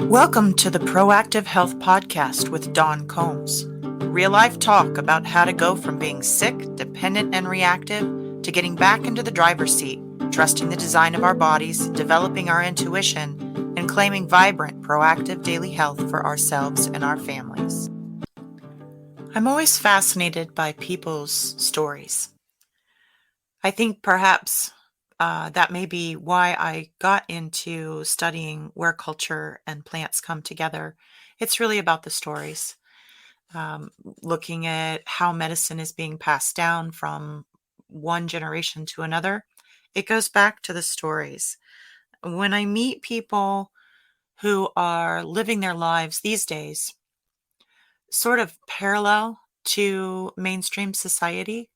Welcome to the Proactive Health Podcast with Dawn Combs. Real life talk about how to go from being sick, dependent, and reactive to getting back into the driver's seat, trusting the design of our bodies, developing our intuition, and claiming vibrant, proactive daily health for ourselves and our families. I'm always fascinated by people's stories. I think perhaps that may be why I got into studying where culture and plants come together. It's really about the stories, looking at how medicine is being passed down from one generation to another. It goes back to the stories. When I meet people who are living their lives these days, sort of parallel to mainstream society,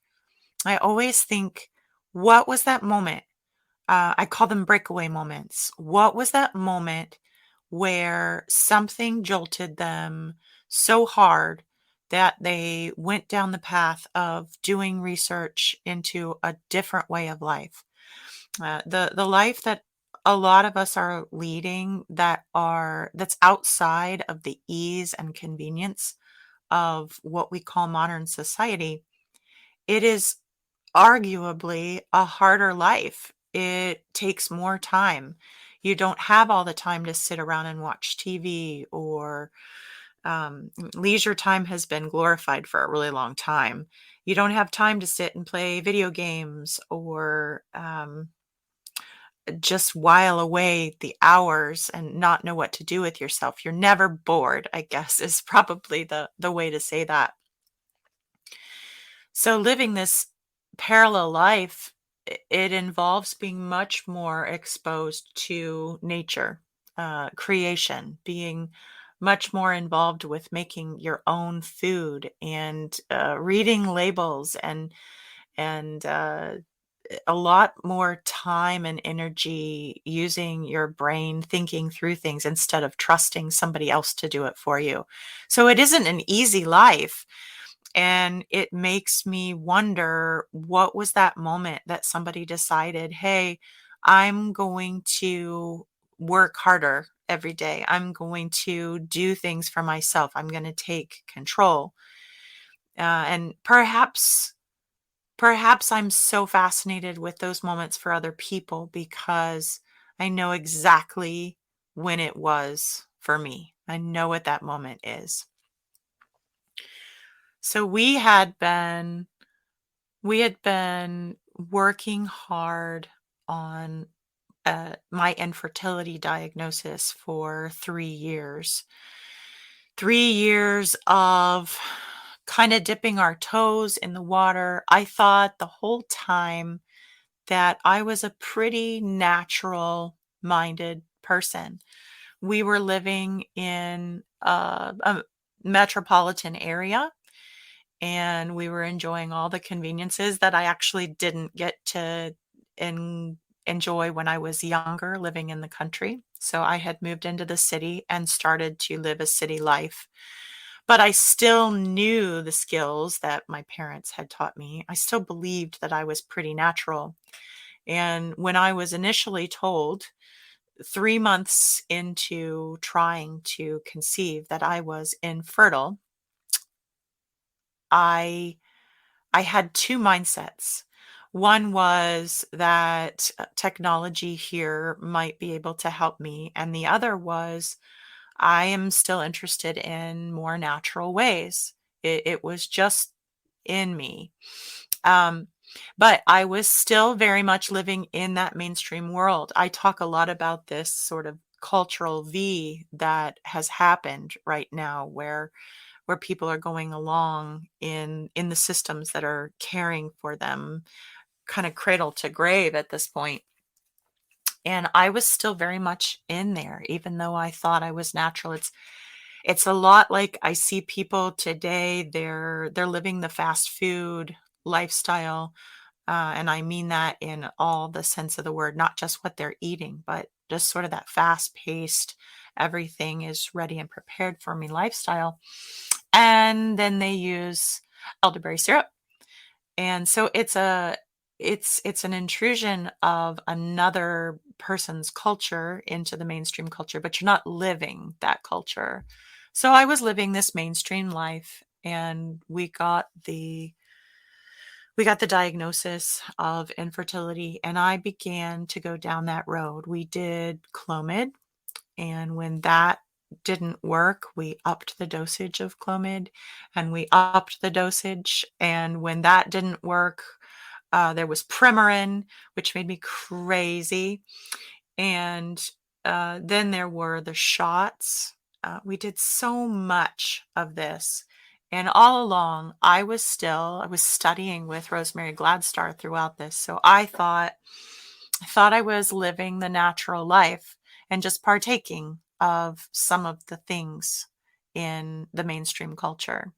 I always think, what was that moment? I call them breakaway moments. What was that moment where something jolted them so hard that they went down the path of doing research into a different way of life? The life that a lot of us are leading that's outside of the ease and convenience of what we call modern society. It is arguably a harder life. It takes more time. You don't have all the time to sit around and watch TV or leisure time has been glorified for a really long time. You don't have time to sit and play video games or just while away the hours and not know what to do with yourself. You're never bored, I guess, is probably the way to say that. So living this parallel life, it involves being much more exposed to nature, creation, being much more involved with making your own food and reading labels and a lot more time and energy using your brain thinking through things instead of trusting somebody else to do it for you. So it isn't an easy life. And it makes me wonder, what was that moment that somebody decided, hey, I'm going to work harder every day. I'm going to do things for myself. I'm going to take control. And perhaps I'm so fascinated with those moments for other people because I know exactly when it was for me. I know what that moment is. So we had been working hard on my infertility diagnosis for 3 years. 3 years of kind of dipping our toes in the water. I thought the whole time that I was a pretty natural minded person. We were living in a metropolitan area and we were enjoying all the conveniences that I actually didn't get to enjoy when I was younger living in the country. So I had moved into the city and started to live a city life. But I still knew the skills that my parents had taught me. I still believed that I was pretty natural. And when I was initially told 3 months into trying to conceive that I was infertile, I I had two mindsets. One was that technology here might be able to help me, and the other was I am still interested in more natural ways. It was just in me. Um, but I was still very much living in that mainstream world. I talk a lot about this sort of cultural V that has happened right now where people are going along in the systems that are caring for them kind of cradle to grave at this point. And I was still very much in there even though I thought I was natural. It's a lot like I see people today, they're living the fast food lifestyle, and I mean that in all the sense of the word, not just what they're eating, but just sort of that fast-paced, everything is ready and prepared for me lifestyle. And then they use elderberry syrup. And so it's an intrusion of another person's culture into the mainstream culture, but you're not living that culture. So I was living this mainstream life, and we got the diagnosis of infertility, and I began to go down that road. We did Clomid, and when that didn't work, we upped the dosage of Clomid, and we upped the dosage. And when that didn't work, there was Premarin, which made me crazy. And then there were the shots. We did so much of this. And all along, I was studying with Rosemary Gladstar throughout this. So I thought I was living the natural life and just partaking of some of the things in the mainstream culture.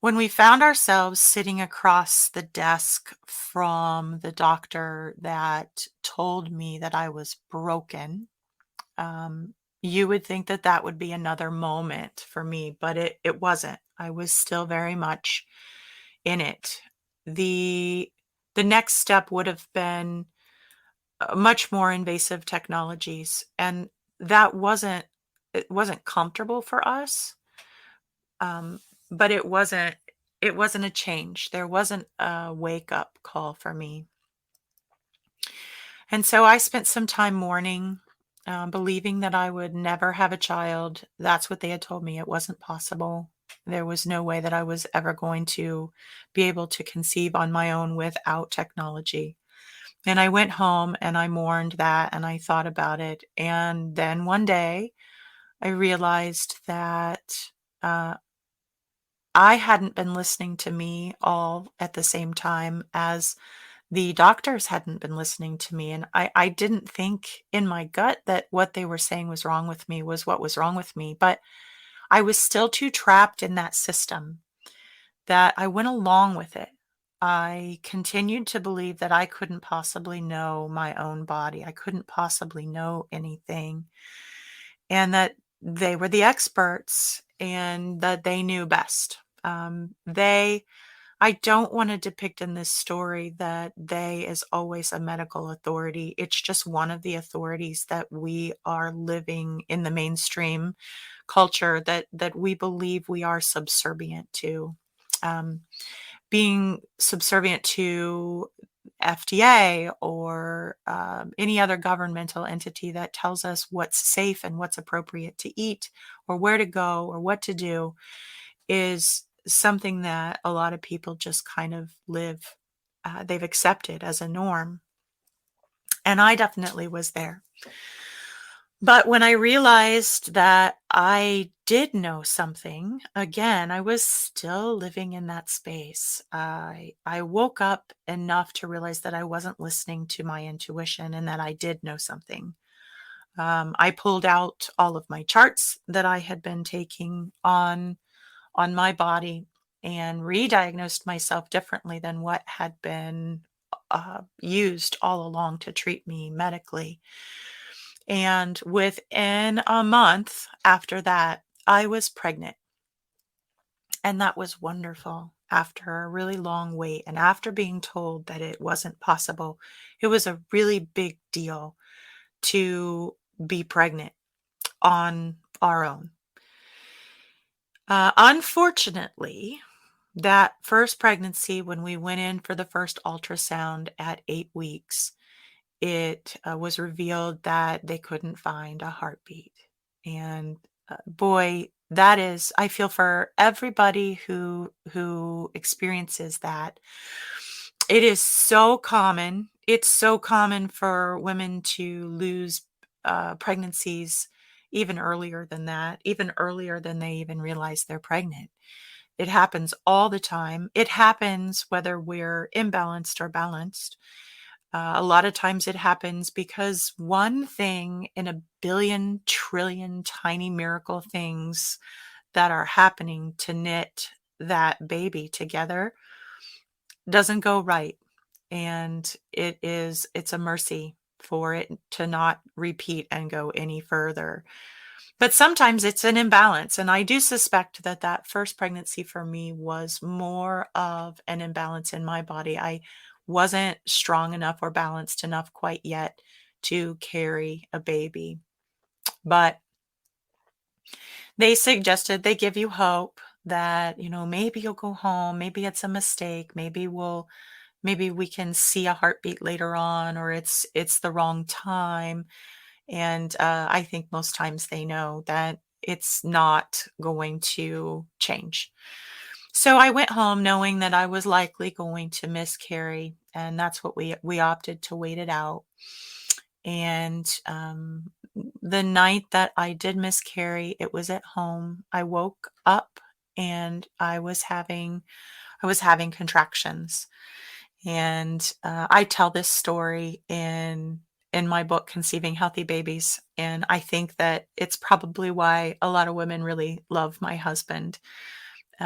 When we found ourselves sitting across the desk from the doctor that told me that I was broken, you would think that that would be another moment for me, but it wasn't. I was still very much in it. The the next step would have been much more invasive technologies, and that wasn't comfortable for us. Um, but it wasn't a change. There wasn't a wake up call for me. And so I spent some time mourning, believing that I would never have a child. That's what they had told me. It wasn't possible. There was no way that I was ever going to be able to conceive on my own without technology. And I went home and I mourned that and I thought about it. And then one day I realized that uh, I hadn't been listening to me all at the same time as the doctors hadn't been listening to me. And I didn't think in my gut that what they were saying was wrong with me was what was wrong with me. But I was still too trapped in that system that I went along with it. I continued to believe that I couldn't possibly know my own body. I couldn't possibly know anything, and that they were the experts and that they knew best. I don't want to depict in this story that they is always a medical authority. It's just one of the authorities that we are living in the mainstream culture that we believe we are subservient to. Um, Being subservient to FDA or any other governmental entity that tells us what's safe and what's appropriate to eat or where to go or what to do is something that a lot of people just kind of they've accepted as a norm. And I definitely was there. But when I realized that I did know something, again, I was still living in that space. I woke up enough to realize that I wasn't listening to my intuition and that I did know something. I pulled out all of my charts that I had been taking on my body and re-diagnosed myself differently than what had been used all along to treat me medically. And within a month after that, I was pregnant. And that was wonderful after a really long wait. And after being told that it wasn't possible, it was a really big deal to be pregnant on our own. Unfortunately, that first pregnancy, when we went in for the first ultrasound at 8 weeks, it was revealed that they couldn't find a heartbeat. And boy, I feel for everybody who experiences that. It is so common. It's so common for women to lose pregnancies even earlier than that, even earlier than they even realize they're pregnant. It happens all the time. It happens whether we're imbalanced or balanced. A lot of times it happens because one thing in a billion trillion tiny miracle things that are happening to knit that baby together doesn't go right. And it's a mercy for it to not repeat and go any further. But sometimes it's an imbalance, and I do suspect that that first pregnancy for me was more of an imbalance in my body. I wasn't strong enough or balanced enough quite yet to carry a baby. But they suggested they give you hope that, maybe you'll go home, maybe it's a mistake, maybe we can see a heartbeat later on, or it's the wrong time. And I think most times they know that it's not going to change. So I went home knowing that I was likely going to miscarry, and that's what we opted to wait it out. And the night that I did miscarry, it was at home. I woke up and I was having contractions. And I tell this story in my book, Conceiving Healthy Babies. And I think that it's probably why a lot of women really love my husband.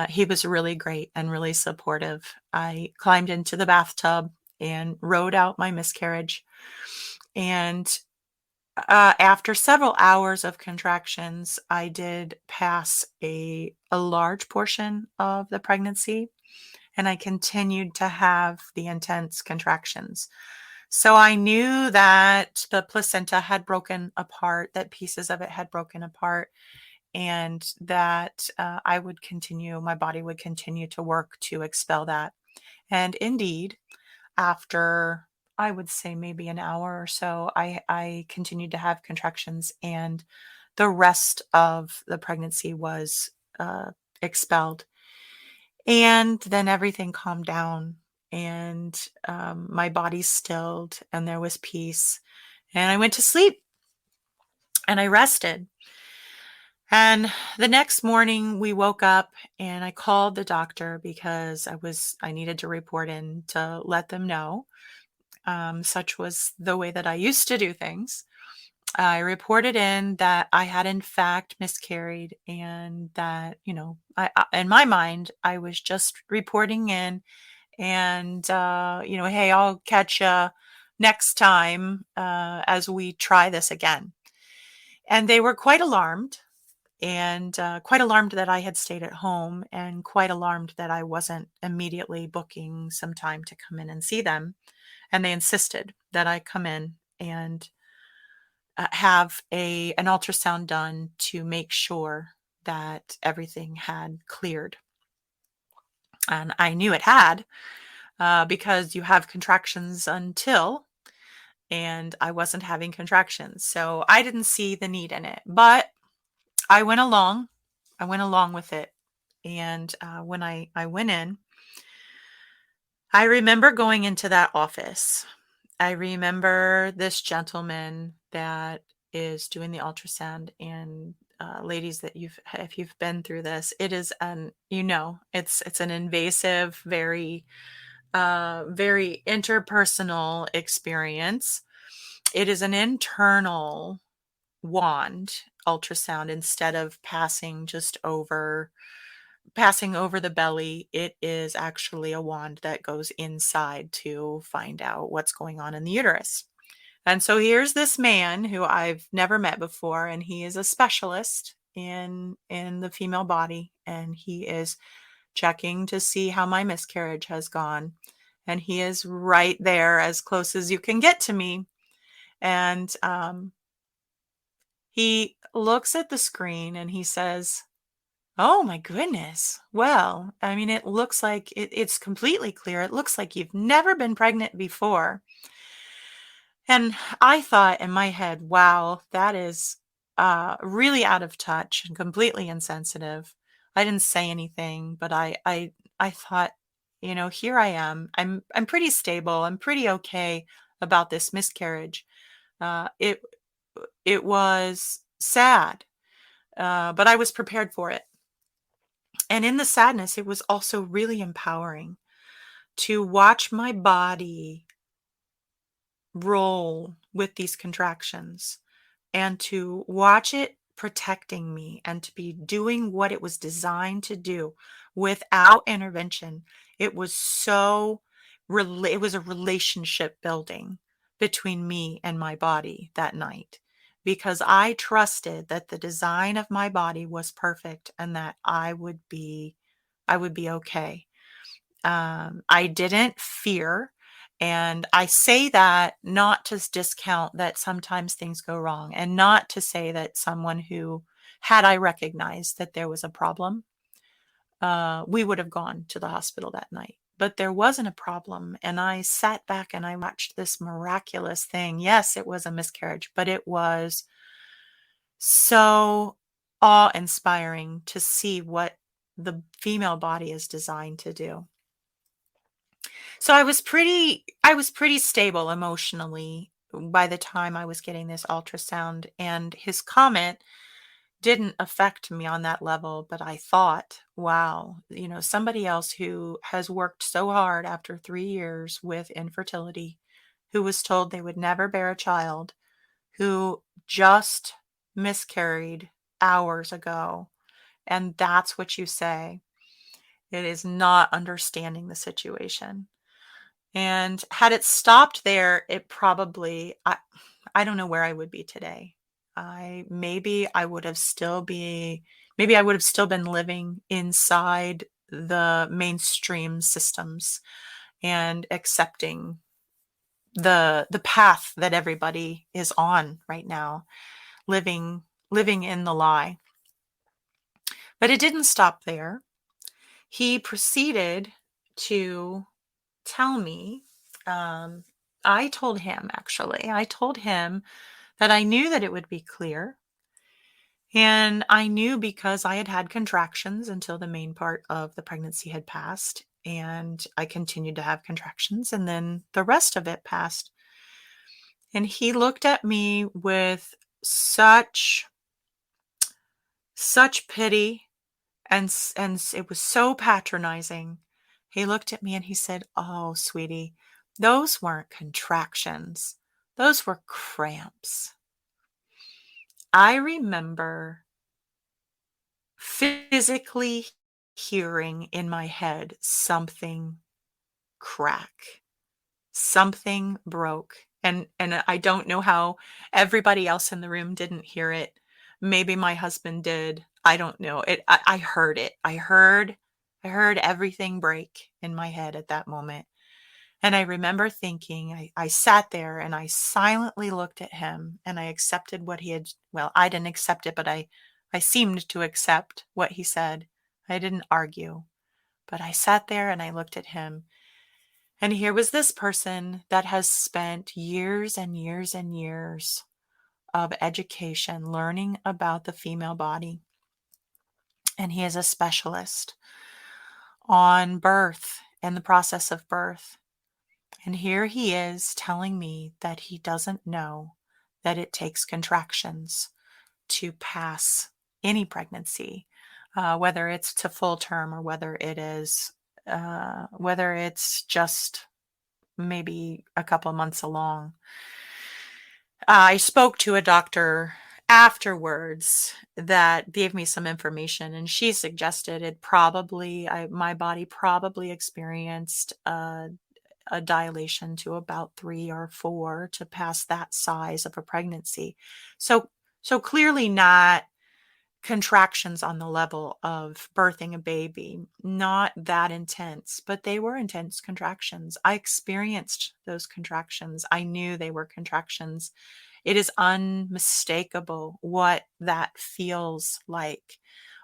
He was really great and really supportive. I climbed into the bathtub and rode out my miscarriage. And after several hours of contractions, I did pass a large portion of the pregnancy, and I continued to have the intense contractions. So I knew that the placenta had broken apart, that pieces of it had broken apart, and that my body would continue to work to expel that. And indeed, after I would say maybe an hour or so, I continued to have contractions, and the rest of the pregnancy was expelled. And then everything calmed down, and my body stilled, and there was peace. And I went to sleep and I rested. And the next morning we woke up and I called the doctor because I needed to report in to let them know. Such was the way that I used to do things. I reported in that I had in fact miscarried, and that, in my mind, I was just reporting in, and, hey, I'll catch you next time as we try this again. And they were quite alarmed, and quite alarmed that I had stayed at home, and quite alarmed that I wasn't immediately booking some time to come in and see them. And they insisted that I come in and have an ultrasound done to make sure that everything had cleared. And I knew it had, because you have contractions until, and I wasn't having contractions. So I didn't see the need in it, but I went along. I went along with it. And when I went in, I remember going into that office. I remember this gentleman that is doing the ultrasound, and ladies, that if you've been through this, it is it's an invasive, very interpersonal experience. It is an internal wand ultrasound. Instead of passing over the belly, it is actually a wand that goes inside to find out what's going on in the uterus. And so here's this man who I've never met before, and he is a specialist in the female body, and he is checking to see how my miscarriage has gone. And he is right there, as close as you can get to me. And he looks at the screen and he says, "Oh my goodness. Well, I mean, it looks like it's completely clear. It looks like you've never been pregnant before." And I thought in my head, wow, that is really out of touch and completely insensitive. I didn't say anything, but I thought, here I am. I'm pretty stable. I'm pretty okay about this miscarriage. It was sad, but I was prepared for it. And in the sadness, it was also really empowering to watch my body roll with these contractions, and to watch it protecting me, and to be doing what it was designed to do without intervention. It was it was a relationship building between me and my body that night, because I trusted that the design of my body was perfect, and that I would be okay. I didn't fear And I say that not to discount that sometimes things go wrong, and not to say that someone who, had I recognized that there was a problem, we would have gone to the hospital that night. But there wasn't a problem. And I sat back and I watched this miraculous thing. Yes, it was a miscarriage, but it was so awe-inspiring to see what the female body is designed to do. So I was pretty stable emotionally by the time I was getting this ultrasound, and his comment didn't affect me on that level, but I thought, wow, somebody else who has worked so hard after 3 years with infertility, who was told they would never bear a child, who just miscarried hours ago, and that's what you say. It is not understanding the situation. And had it stopped there, it probably, I don't know where I would be today. Maybe I would have still maybe I would have still been living inside the mainstream systems and accepting the path that everybody is on right now, living in the lie. But it didn't stop there. He proceeded to tell me, um, I told him that I knew that it would be clear. And I knew because I had had contractions until the main part of the pregnancy had passed. And I continued to have contractions, and then the rest of it passed. And he looked at me with such pity, and it was so patronizing. He looked at me and he said, "Oh, sweetie, those weren't contractions. Those were cramps." I remember physically hearing in my head something crack. Something broke. And I don't know how everybody else in the room didn't hear it. Maybe my husband did. I don't know. I heard it. I heard everything break in my head at that moment. And I remember thinking, I sat there and I silently looked at him and I accepted what he had. Well, I didn't accept it, but I seemed to accept what he said. I didn't argue, but I sat there and I looked at him. And here was this person that has spent years and years and years of education learning about the female body. And he is a specialist on birth and the process of birth. And here he is telling me that he doesn't know that it takes contractions to pass any pregnancy, whether it's to full term or whether it's just maybe a couple of months along. I spoke to a doctor afterwards that gave me some information, and she suggested my body probably experienced a dilation to about 3 or 4 to pass that size of a pregnancy. So clearly not contractions on the level of birthing a baby, not that intense, but they were intense contractions. I experienced those contractions. I knew they were contractions. It is unmistakable what that feels like,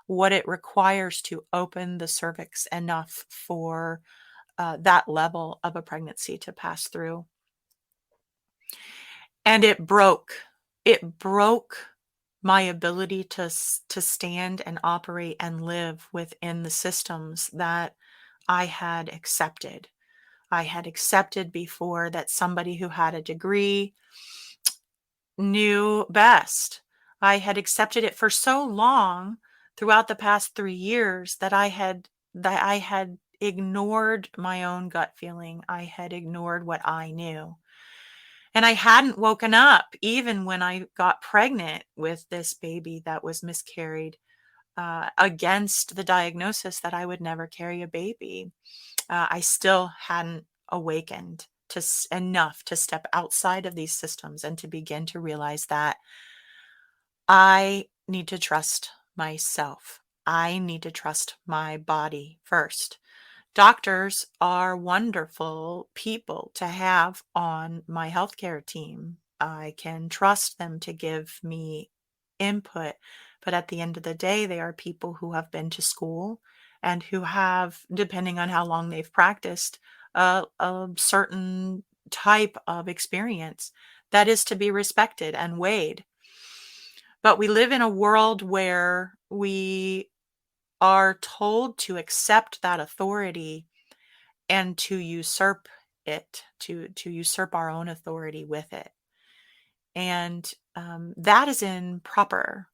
what it requires to open the cervix enough for that level of a pregnancy to pass through. And it broke. It broke my ability to stand and operate and live within the systems that I had accepted. I had accepted before that somebody who had a degree knew best. I had accepted it for so long throughout the past 3 years that I had ignored my own gut feeling. I had ignored what I knew. And I hadn't woken up even when I got pregnant with this baby that was miscarried, against the diagnosis that I would never carry a baby. I still hadn't awakened enough to step outside of these systems and to begin to realize that I need to trust myself. I need to trust my body first. Doctors are wonderful people to have on my healthcare team. I can trust them to give me input, but at the end of the day, they are people who have been to school and who have, depending on how long they've practiced, a certain type of experience that is to be respected and weighed. But we live in a world where we are told to accept that authority and to usurp it, to usurp our own authority with it. And that is improper.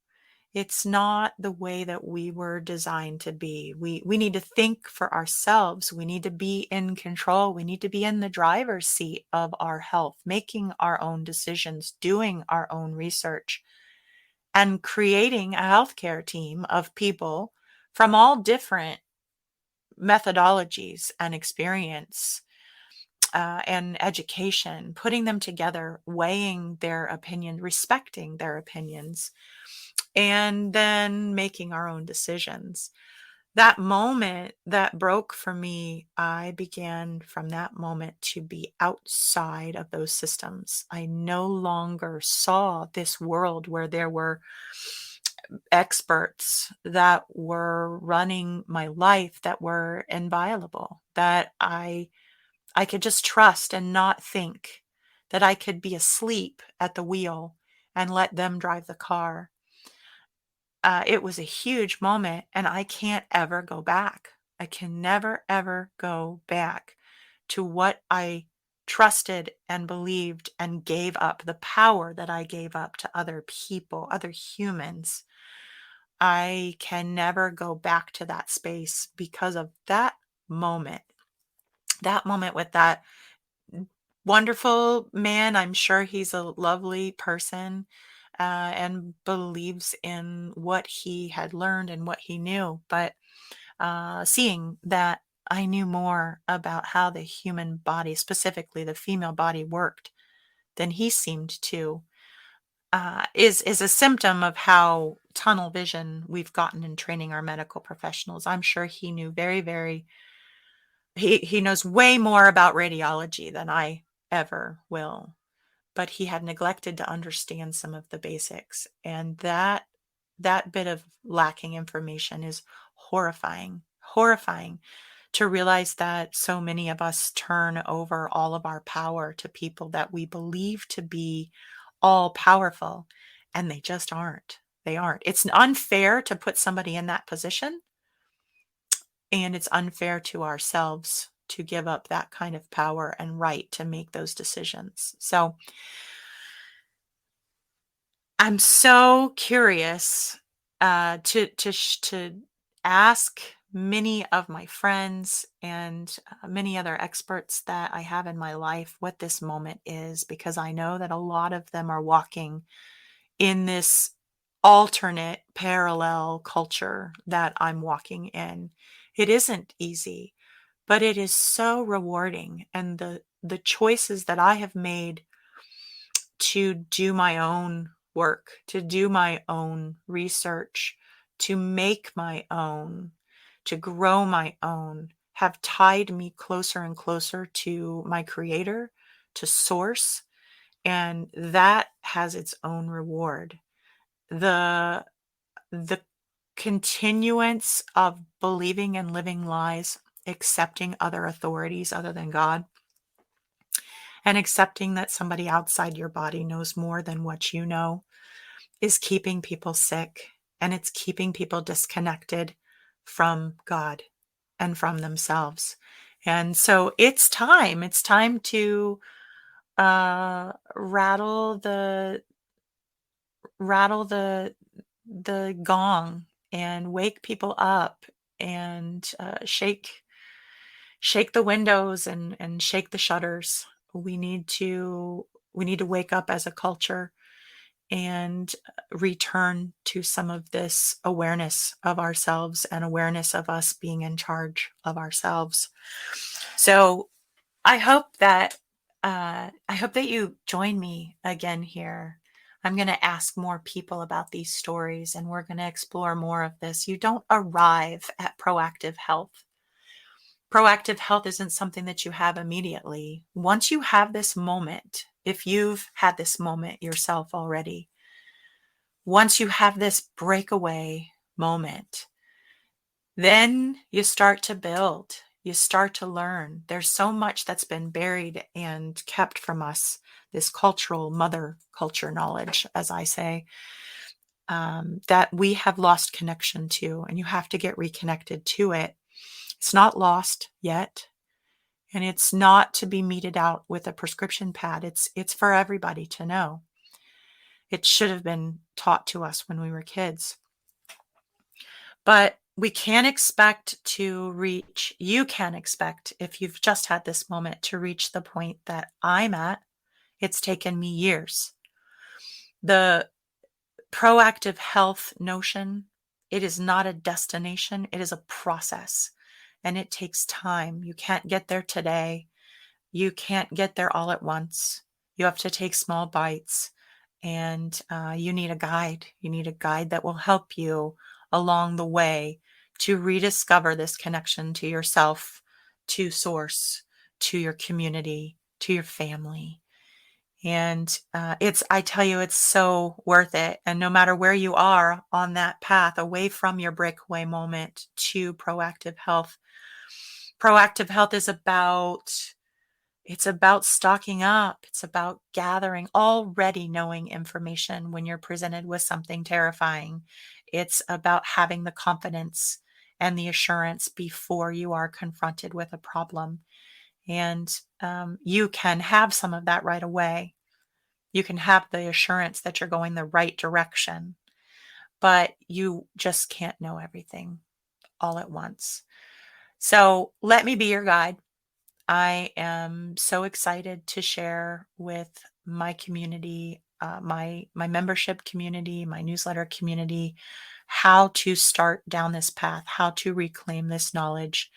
It's not the way that we were designed to be. We need to think for ourselves. We need to be in control. We need to be in the driver's seat of our health, making our own decisions, doing our own research, and creating a healthcare team of people from all different methodologies and experience and education, putting them together, weighing their opinion, respecting their opinions, and then making our own decisions. That moment that broke for me, I began from that moment to be outside of those systems. I no longer saw this world where there were experts that were running my life that were inviolable, that I could just trust and not think, that I could be asleep at the wheel and let them drive the car. It was a huge moment, and I can't ever go back. I can never, ever go back to what I trusted and believed and gave up, the power that I gave up to other people, other humans. I can never go back to that space because of moment, that moment with that wonderful man. I'm sure he's a lovely person, and believes in what he had learned and what he knew. But seeing that I knew more about how the human body, specifically the female body, worked than he seemed to, is a symptom of how tunnel vision we've gotten in training our medical professionals. I'm sure he knew he knows way more about radiology than I ever will, but he had neglected to understand some of the basics. And that bit of lacking information is horrifying to realize that so many of us turn over all of our power to people that we believe to be all powerful, and they just aren't. They aren't. It's unfair to put somebody in that position, and it's unfair to ourselves to give up that kind of power and right to make those decisions. So I'm so curious to ask many of my friends and many other experts that I have in my life what this moment is, because I know that a lot of them are walking in this alternate parallel culture that I'm walking in. It isn't easy, but it is so rewarding. And the choices that I have made to do my own work, to do my own research, to make my own, to grow my own, have tied me closer and closer to my creator, to source, and that has its own reward. The the continuance of believing and living lies, accepting other authorities other than God, and accepting that somebody outside your body knows more than what you know, is keeping people sick, and it's keeping people disconnected from God and from themselves. And so it's time to rattle the gong and wake people up, and shake the windows and shake the shutters. We need to wake up as a culture and return to some of this awareness of ourselves and awareness of us being in charge of ourselves. So I hope that you join me again here. I'm going to ask more people about these stories, and we're going to explore more of this. You don't arrive at proactive health. Proactive health isn't something that you have immediately. Once you have this moment, if you've had this moment yourself already, once you have this breakaway moment, then you start to build, you start to learn. There's so much that's been buried and kept from us, this cultural mother culture knowledge, as I say, that we have lost connection to, and you have to get reconnected to it. It's not lost yet, and it's not to be meted out with a prescription pad. It's for everybody to know. It should have been taught to us when we were kids. But we can't expect to reach, you can expect, if you've just had this moment, to reach the point that I'm at. It's taken me years. The proactive health notion, it is not a destination, it is a process, and it takes time. You can't get there today. You can't get there all at once. You have to take small bites, and you need a guide. You need a guide that will help you along the way to rediscover this connection to yourself, to source, to your community, to your family. And I tell you, it's so worth it. And no matter where you are on that path, away from your breakaway moment to proactive health is it's about stocking up. It's about gathering already knowing information when you're presented with something terrifying. It's about having the confidence and the assurance before you are confronted with a problem. And you can have some of that right away. You can have the assurance that you're going the right direction, but you just can't know everything all at once. So let me be your guide. I am so excited to share with my community, my membership community, my newsletter community, how to start down this path, how to reclaim this knowledge,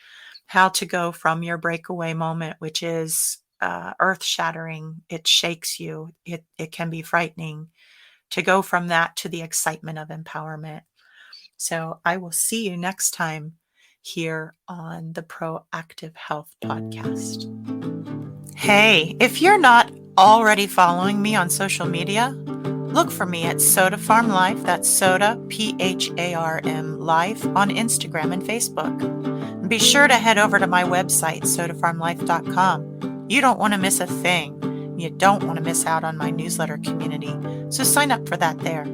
how to go from your breakaway moment, which is earth-shattering. It shakes you. It can be frightening, to go from that to the excitement of empowerment. So I will see you next time here on the Proactive Health Podcast. Hey, if you're not already following me on social media, look for me at Soda Farm Life. That's Soda, PHARM Life, on Instagram and Facebook. And be sure to head over to my website, sodafarmlife.com. You don't want to miss a thing. You don't want to miss out on my newsletter community. So sign up for that there.